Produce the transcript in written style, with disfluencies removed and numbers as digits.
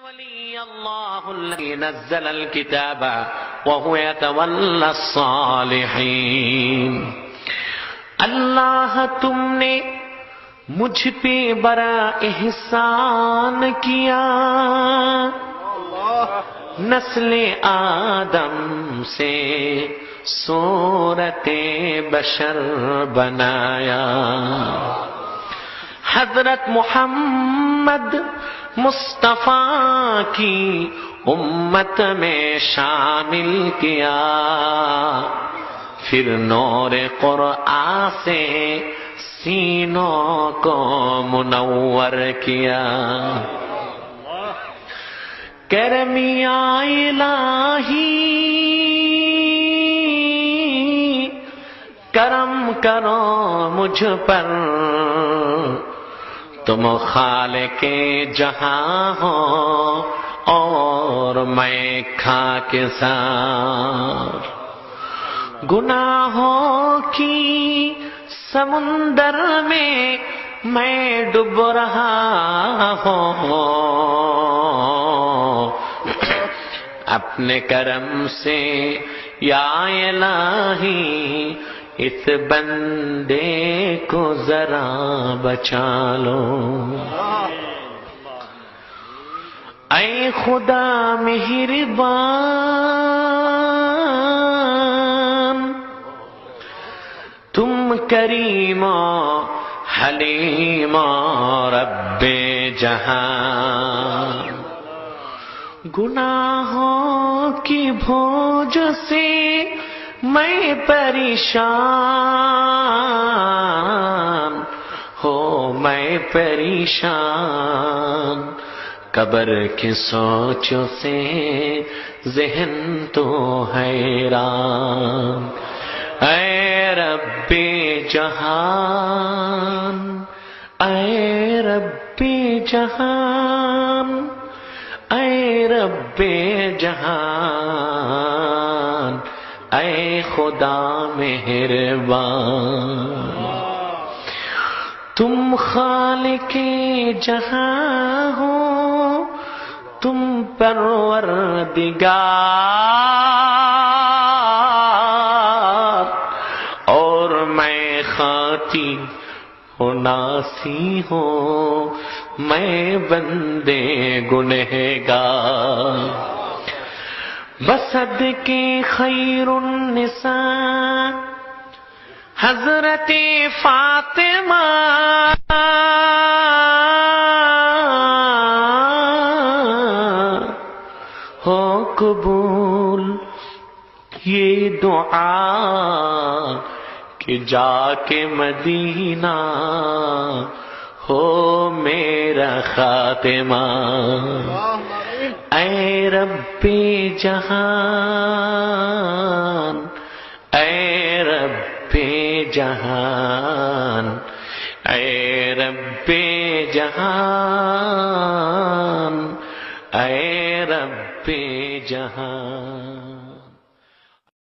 ولي الله الذي نزل الكتاب وهو يتولى الصالحين۔ اللہ تم نے مجھ پہ بڑا احسان کیا، نسل آدم سے صورت بشر بنایا، حضرت محمد مصطفیٰ کی امت میں شامل کیا، پھر نور قرآن سے سینوں کو منور کیا۔ کرم یا الہی کرم کرو مجھ پر، تم خالق جہاں ہو اور میں خاک سار، گناہوں کی سمندر میں میں ڈوب رہا ہوں، اپنے کرم سے یا الہی اس بندے کو ذرا بچا لو۔ اے خدا مہربان، تم کریم و حلیم و رب جہاں، گناہوں کی بوجھ سے میں پریشان ہو، میں پریشان، قبر کی سوچوں سے ذہن تو حیران۔ اے رب جہان، اے رب جہان، اے رب جہان، اے خدا مہربان، تم خالق جہاں ہو، تم پروردگار، اور میں خاطی و ناسی ہوں، میں بندے گنہگار، بصدقے خیر النساء حضرت فاطمہ، ہو قبول یہ دعا کہ جا کے مدینہ ہو میرا خاتمہ۔ اے رب جہان، اے رب جہان، اے رب جہان، اے رب جہان۔